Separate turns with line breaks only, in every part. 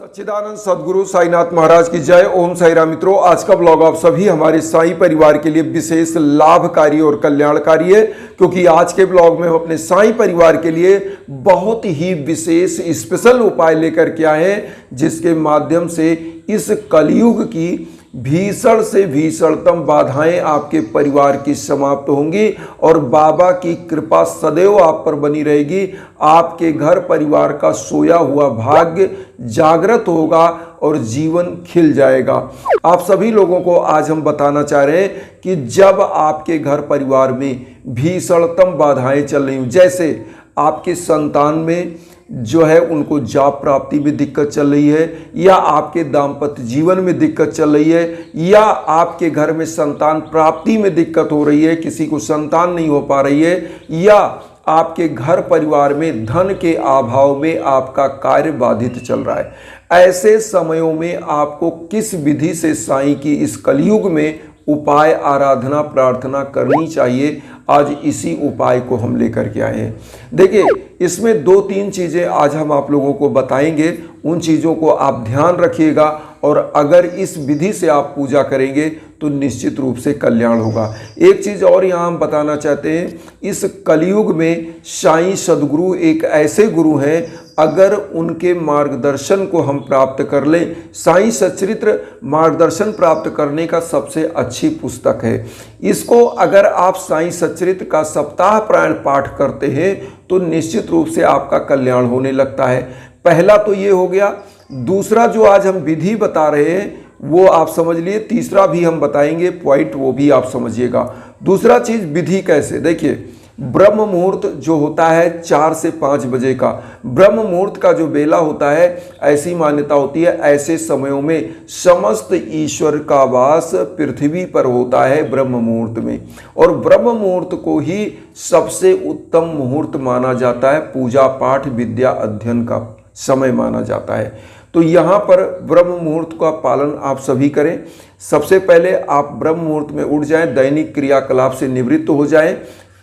सच्चिदानंद सदगुरु साईनाथ महाराज की जय। ओम साई राम। मित्रों, आज का ब्लॉग आप सभी हमारे साईं परिवार के लिए विशेष लाभकारी और कल्याणकारी है, क्योंकि आज के ब्लॉग में हम अपने साईं परिवार के लिए बहुत ही विशेष स्पेशल उपाय लेकर के आए हैं, जिसके माध्यम से इस कलयुग की भीषण से भीषणतम बाधाएं आपके परिवार की समाप्त होंगी और बाबा की कृपा सदैव आप पर बनी रहेगी। आपके घर परिवार का सोया हुआ भाग्य जागृत होगा और जीवन खिल जाएगा। आप सभी लोगों को आज हम बताना चाह रहे हैं कि जब आपके घर परिवार में भीषणतम बाधाएं चल रही हों, जैसे आपके संतान में जो है उनको जॉब प्राप्ति में दिक्कत चल रही है, या आपके दाम्पत्य जीवन में दिक्कत चल रही है, या आपके घर में संतान प्राप्ति में दिक्कत हो रही है, किसी को संतान नहीं हो पा रही है, या आपके घर परिवार में धन के अभाव में आपका कार्य बाधित चल रहा है। ऐसे समयों में आपको किस विधि से साईं की इस कलयुग में उपाय आराधना प्रार्थना करनी चाहिए, आज इसी उपाय को हम लेकर के आए हैं। देखिए, इसमें दो तीन चीज़ें आज हम आप लोगों को बताएंगे, उन चीज़ों को आप ध्यान रखिएगा और अगर इस विधि से आप पूजा करेंगे तो निश्चित रूप से कल्याण होगा। एक चीज़ और यहाँ हम बताना चाहते हैं, इस कलयुग में साईं सदगुरु एक ऐसे गुरु हैं, अगर उनके मार्गदर्शन को हम प्राप्त कर लें, साईं सच्चरित्र मार्गदर्शन प्राप्त करने का सबसे अच्छी पुस्तक है। इसको अगर आप साईं सच्चरित्र का सप्ताह प्रायण पाठ करते हैं तो निश्चित रूप से आपका कल्याण होने लगता है। पहला तो ये हो गया। दूसरा जो आज हम विधि बता रहे हैं वो आप समझ लिए, तीसरा भी हम बताएंगे पॉइंट, वो भी आप समझिएगा। दूसरा चीज विधि कैसे, देखिए, ब्रह्म मुहूर्त जो होता है 4 से 5 बजे का, ब्रह्म मुहूर्त का जो बेला होता है, ऐसी मान्यता होती है ऐसे समयों में समस्त ईश्वर का वास पृथ्वी पर होता है ब्रह्म मुहूर्त में, और ब्रह्म मुहूर्त को ही सबसे उत्तम मुहूर्त माना जाता है, पूजा पाठ विद्या अध्ययन का समय माना जाता है। तो यहाँ पर ब्रह्म मुहूर्त का पालन आप सभी करें। सबसे पहले आप ब्रह्म मुहूर्त में उठ जाएं, दैनिक क्रियाकलाप से निवृत्त हो जाएं।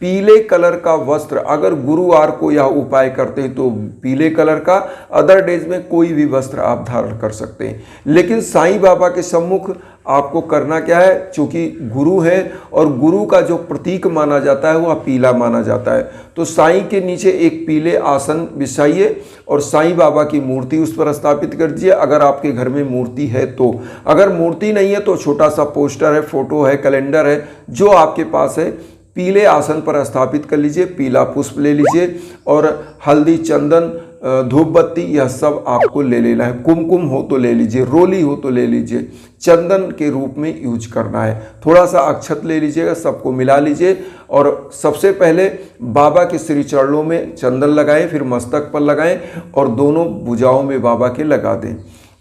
पीले कलर का वस्त्र, अगर गुरुवार को यह उपाय करते हैं तो पीले कलर का, अदर डेज में कोई भी वस्त्र आप धारण कर सकते हैं। लेकिन साईं बाबा के सम्मुख आपको करना क्या है, चूंकि गुरु है और गुरु का जो प्रतीक माना जाता है वह पीला माना जाता है, तो साईं के नीचे एक पीले आसन बिछाइए और साईं बाबा की मूर्ति उस पर स्थापित कर दीजिए, अगर आपके घर में मूर्ति है तो। अगर मूर्ति नहीं है तो छोटा सा पोस्टर है, फोटो है, कैलेंडर है, जो आपके पास है, पीले आसन पर स्थापित कर लीजिए। पीला पुष्प ले लीजिए और हल्दी, चंदन, धूप बत्ती, यह सब आपको ले लेना है। कुमकुम हो तो ले लीजिए, रोली हो तो ले लीजिए, चंदन के रूप में यूज करना है। थोड़ा सा अक्षत ले लीजिएगा, सबको मिला लीजिए और सबसे पहले बाबा के श्री चरणों में चंदन लगाएं, फिर मस्तक पर लगाएं और दोनों भुजाओं में बाबा के लगा दें।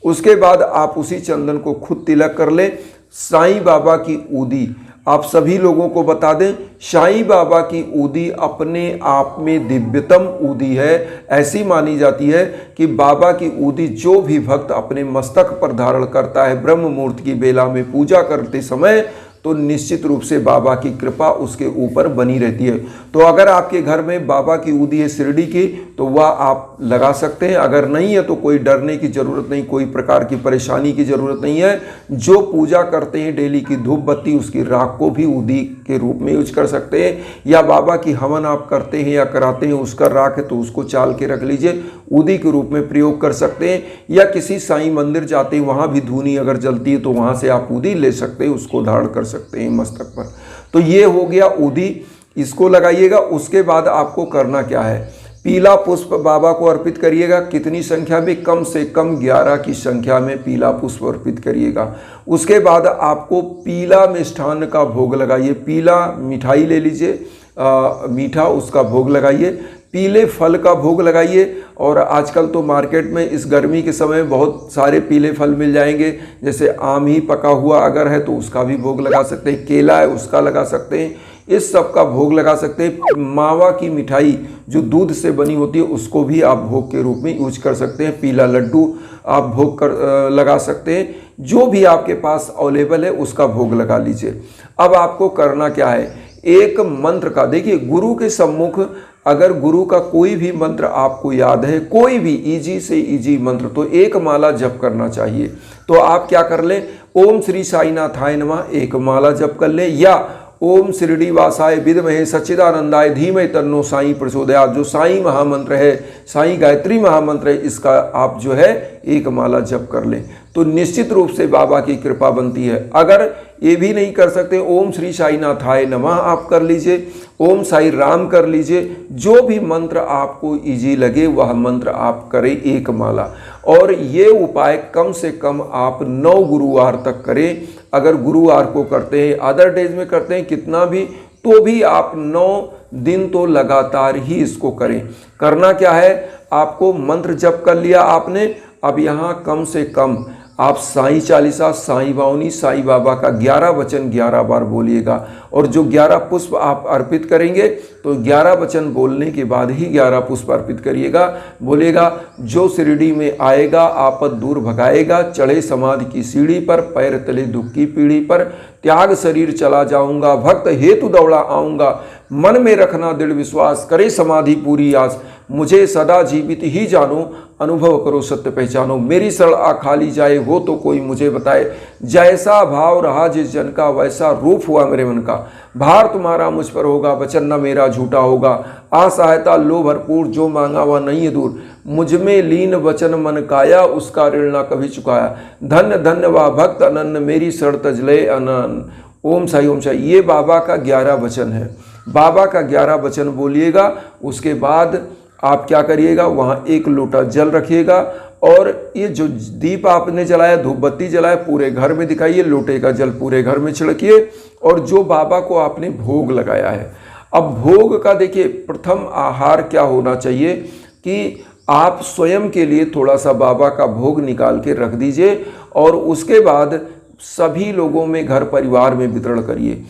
उसके बाद आप उसी चंदन को खुद तिलक कर लें। साईं बाबा की ऊदी, आप सभी लोगों को बता दें, साईं बाबा की ऊदी अपने आप में दिव्यतम ऊदी है। ऐसी मानी जाती है कि बाबा की ऊदी जो भी भक्त अपने मस्तक पर धारण करता है ब्रह्म मुहूर्त की बेला में पूजा करते समय, तो निश्चित रूप से बाबा की कृपा उसके ऊपर बनी रहती है। तो अगर आपके घर में बाबा की ऊदी है शिरडी की, तो वह आप लगा सकते हैं। अगर नहीं है तो कोई डरने की ज़रूरत नहीं, कोई प्रकार की परेशानी की ज़रूरत नहीं है। जो पूजा करते हैं डेली की धूप बत्ती, उसकी राख को भी ऊदी के रूप में यूज कर सकते हैं, या बाबा की हवन आप करते हैं या कराते हैं, उसका राख है तो उसको चाल के रख लीजिए, ऊदी के रूप में प्रयोग कर सकते हैं। या किसी साईं मंदिर जाते हैं, वहाँ भी धूनी अगर जलती है तो वहाँ से आप ऊदी ले सकते हैं, उसको धारण कर सकते हैं मस्तक पर। तो ये हो गया ऊदी, इसको लगाइएगा। उसके बाद आपको करना क्या है, पीला पुष्प बाबा को अर्पित करिएगा। कितनी संख्या में, कम से कम 11 की संख्या में पीला पुष्प अर्पित करिएगा। उसके बाद आपको पीला मिष्ठान्न का भोग लगाइए, पीला मिठाई ले लीजिए, मीठा, उसका भोग लगाइए। पीले फल का भोग लगाइए, और आजकल तो मार्केट में इस गर्मी के समय बहुत सारे पीले फल मिल जाएंगे, जैसे आम ही पका हुआ अगर है तो उसका भी भोग लगा सकते हैं, केला है उसका लगा सकते हैं, इस सब का भोग लगा सकते हैं। मावा की मिठाई जो दूध से बनी होती है उसको भी आप भोग के रूप में यूज कर सकते हैं। पीला लड्डू आप भोग कर लगा सकते हैं। जो भी आपके पास अवेलेबल है उसका भोग लगा लीजिए। अब आपको करना क्या है, एक मंत्र का, देखिए, गुरु के सम्मुख अगर गुरु का कोई भी मंत्र आपको याद है, कोई भी इजी से इजी मंत्र, तो एक माला जप करना चाहिए। तो आप क्या कर लें, ओम श्री साईनाथाय नमः एक माला जप कर लें, या ओम शिरडी वासाय विद्महे सच्चिदानंदाय धीमहि तन्नो साईं प्रचोदयात्, जो साईं महामंत्र है, साईं गायत्री महामंत्र है, इसका आप जो है एक माला जप कर लें तो निश्चित रूप से बाबा की कृपा बनती है। अगर ये भी नहीं कर सकते, ओम श्री साईनाथाय नमः आप कर लीजिए, ओम साई राम कर लीजिए, जो भी मंत्र आपको इजी लगे वह मंत्र आप करें एक माला। और ये उपाय कम से कम आप 9 गुरुवार तक करें। अगर गुरुवार को करते हैं, अदर डेज में करते हैं कितना भी, तो भी आप 9 दिन तो लगातार ही इसको करें। करना क्या है, आपको मंत्र जप कर लिया आपने, अब यहाँ कम से कम आप साईं चालीसा, साईं बावनी, साईं बाबा का 11 वचन 11 बार बोलिएगा। और जो 11 पुष्प आप अर्पित करेंगे तो 11 वचन बोलने के बाद ही 11 पुष्प अर्पित करिएगा। बोलेगा, जो शिरडी में आएगा आपद दूर भगाएगा, चढ़े समाधि की सीढ़ी पर, पैर तले दुख की पीढ़ी पर, त्याग शरीर चला जाऊंगा, भक्त हेतु दौड़ा आऊंगा, मन में रखना दृढ़ विश्वास, करे समाधि पूरी आस, मुझे सदा जीवित ही जानो, अनुभव करो सत्य पहचानो, मेरी शरण आ खाली जाए हो तो कोई मुझे बताए, जैसा भाव रहा जिस जन का वैसा रूप हुआ मेरे मन का, भार तुम्हारा मुझ पर होगा, वचन न मेरा झूठा होगा, असहायता लो भरपूर, जो मांगा वह नहीं है दूर, मुझ में लीन वचन मन काया, उसका ऋण न कभी चुकाया, धन्य धन्य वा भक्त अनन्य, मेरी शरण तजले अनन। ओम साई ओम साई, ये बाबा का 11 वचन है। बाबा का 11 वचन बोलिएगा। उसके बाद आप क्या करिएगा, वहाँ 1 लोटा जल रखिएगा और ये जो दीप आपने जलाया, धूप बत्ती जलाया, पूरे घर में दिखाइए, लोटे का जल पूरे घर में छिड़किए। और जो बाबा को आपने भोग लगाया है, अब भोग का देखिए प्रथम आहार क्या होना चाहिए कि आप स्वयं के लिए थोड़ा सा बाबा का भोग निकाल के रख दीजिए और उसके बाद सभी लोगों में, घर परिवार में वितरण करिए।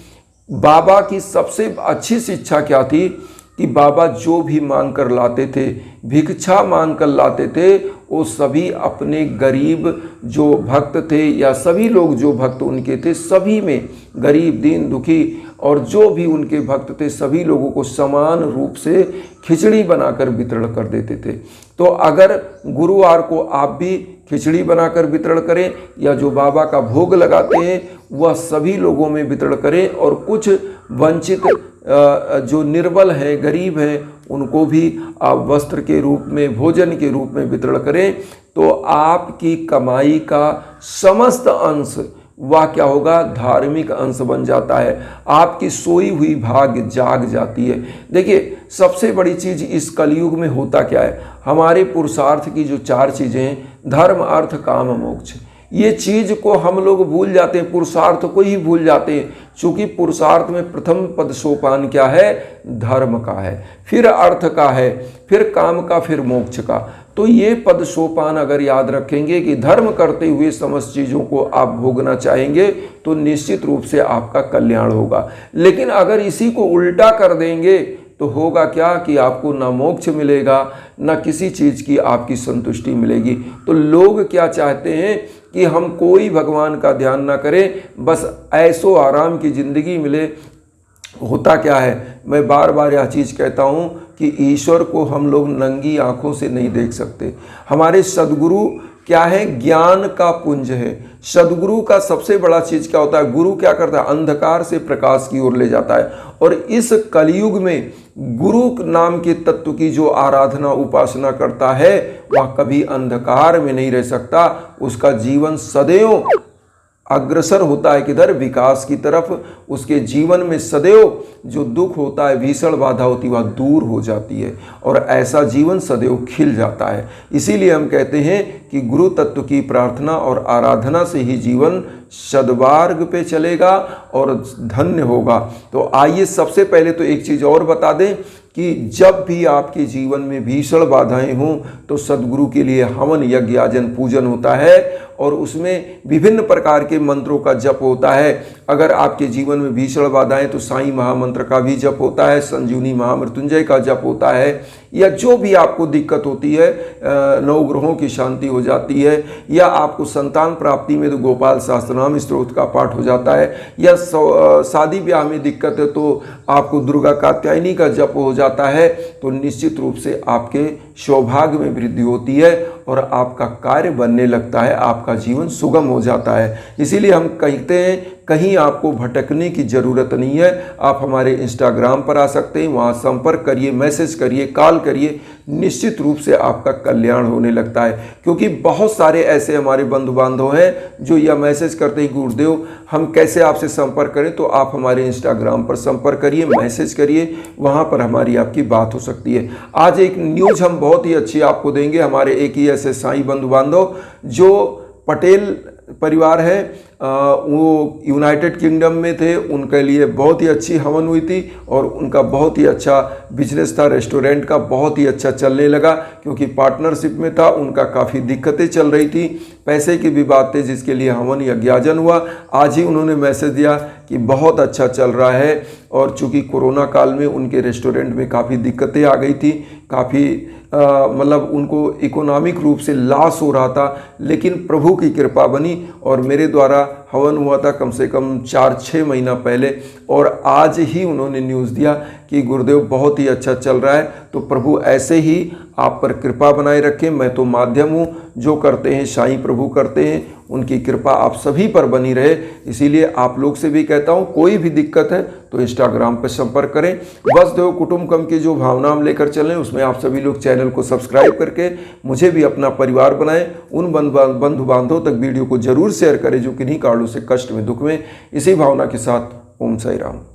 बाबा की सबसे अच्छी शिक्षा क्या थी कि बाबा जो भी मांग कर लाते थे, भिक्षा मांग कर लाते थे, वो सभी अपने गरीब जो भक्त थे या सभी लोग जो भक्त उनके थे, सभी में गरीब दीन दुखी और जो भी उनके भक्त थे सभी लोगों को समान रूप से खिचड़ी बनाकर वितरण कर देते थे। तो अगर गुरुवार को आप भी खिचड़ी बनाकर वितरण करें या जो बाबा का भोग लगाते हैं वह सभी लोगों में वितरण करें और कुछ वंचित जो निर्बल है, गरीब है, उनको भी आप वस्त्र के रूप में, भोजन के रूप में वितरण करें, तो आपकी कमाई का समस्त अंश वह क्या होगा, धार्मिक अंश बन जाता है। आपकी सोई हुई भाग्य जाग जाती है। देखिए सबसे बड़ी चीज़ इस कलयुग में होता क्या है, हमारे पुरुषार्थ की जो 4 चीज़ें हैं, धर्म अर्थ काम मोक्ष, ये चीज़ को हम लोग भूल जाते हैं, पुरुषार्थ को ही भूल जाते हैं। चूँकि पुरुषार्थ में प्रथम पद सोपान क्या है, धर्म का है, फिर अर्थ का है, फिर काम का, फिर मोक्ष का। तो ये पद सोपान अगर याद रखेंगे कि धर्म करते हुए समस्त चीज़ों को आप भोगना चाहेंगे तो निश्चित रूप से आपका कल्याण होगा। लेकिन अगर इसी को उल्टा कर देंगे तो होगा क्या कि आपको ना मोक्ष मिलेगा, ना किसी चीज़ की आपकी संतुष्टि मिलेगी। तो लोग क्या चाहते हैं कि हम कोई भगवान का ध्यान ना करें, बस ऐसो आराम की ज़िंदगी मिले। होता क्या है, मैं बार बार यह चीज़ कहता हूँ कि ईश्वर को हम लोग नंगी आँखों से नहीं देख सकते। हमारे सद्गुरु क्या है, ज्ञान का पुंज है। सद्गुरु का सबसे बड़ा चीज़ क्या होता है, गुरु क्या करता है, अंधकार से प्रकाश की ओर ले जाता है। और इस कलयुग में गुरु नाम के तत्व की जो आराधना उपासना करता है वह कभी अंधकार में नहीं रह सकता, उसका जीवन सदैव अग्रसर होता है किधर, विकास की तरफ। उसके जीवन में सदैव जो दुख होता है, भीषण बाधा होती है, वह दूर हो जाती है और ऐसा जीवन सदैव खिल जाता है। इसीलिए हम कहते हैं कि गुरु तत्व की प्रार्थना और आराधना से ही जीवन सद्मार्ग पे चलेगा और धन्य होगा। तो आइए सबसे पहले तो एक चीज़ और बता दें कि जब भी आपके जीवन में भीषण बाधाएं हों तो सद्गुरु के लिए हवन यज्ञ आजन पूजन होता है और उसमें विभिन्न प्रकार के मंत्रों का जप होता है। अगर आपके जीवन में भीषण बाधाएं तो साईं महामंत्र का भी जप होता है, संजीवनी महामृत्युंजय का जप होता है, या जो भी आपको दिक्कत होती है, नवग्रहों की शांति हो जाती है, या आपको संतान प्राप्ति में तो गोपाल सहस्त्रनाम स्तोत्र का पाठ हो जाता है, या शादी ब्याह में दिक्कत है तो आपको दुर्गा कात्यायनी का जप हो जाता है, तो निश्चित रूप से आपके सौभाग्य में वृद्धि होती है और आपका कार्य बनने लगता है, आपका जीवन सुगम हो जाता है। इसीलिए हम कहते हैं कहीं आपको भटकने की ज़रूरत नहीं है। आप हमारे इंस्टाग्राम पर आ सकते हैं, वहाँ संपर्क करिए, मैसेज करिए, कॉल करिए, निश्चित रूप से आपका कल्याण होने लगता है। क्योंकि बहुत सारे ऐसे हमारे बंधु बांधव हैं जो यह मैसेज करते हैं गुरुदेव हम कैसे आपसे संपर्क करें, तो आप हमारे इंस्टाग्राम पर संपर्क करिए, मैसेज करिए, वहाँ पर हमारी आपकी बात हो सकती है। आज एक न्यूज़ हम बहुत ही अच्छी आपको देंगे। हमारे एक ही ऐसे साईं बंधु बांधव जो पटेल परिवार है, वो यूनाइटेड किंगडम में थे, उनके लिए बहुत ही अच्छी हवन हुई थी और उनका बहुत ही अच्छा बिजनेस था, रेस्टोरेंट का बहुत ही अच्छा चलने लगा। क्योंकि पार्टनरशिप में था, उनका काफ़ी दिक्कतें चल रही थी, पैसे की भी बात थी, जिसके लिए हवन यज्ञाजन हुआ। आज ही उन्होंने मैसेज दिया कि बहुत अच्छा चल रहा है। और चूँकि कोरोना काल में उनके रेस्टोरेंट में काफ़ी दिक्कतें आ गई थी, काफ़ी मतलब उनको इकोनॉमिक रूप से लॉस हो रहा था, लेकिन प्रभु की कृपा बनी और मेरे द्वारा हवन हुआ था कम से कम 4-6 महीना पहले, और आज ही उन्होंने न्यूज़ दिया कि गुरुदेव बहुत ही अच्छा चल रहा है। तो प्रभु ऐसे ही आप पर कृपा बनाए रखें। मैं तो माध्यम हूँ, जो करते हैं साईं प्रभु करते हैं, उनकी कृपा आप सभी पर बनी रहे। इसीलिए आप लोग से भी कहता हूँ कोई भी दिक्कत है तो इंस्टाग्राम पर संपर्क करें। वसुदेव कुटुंबकम की जो भावना हम लेकर चलें, उसमें आप सभी लोग चैनल को सब्सक्राइब करके मुझे भी अपना परिवार बनाएं। उन बंधु बांधवों तक वीडियो को जरूर शेयर करें जो किन्हीं कारणों से कष्ट में, दुख में। इसी भावना के साथ ओम साई राम।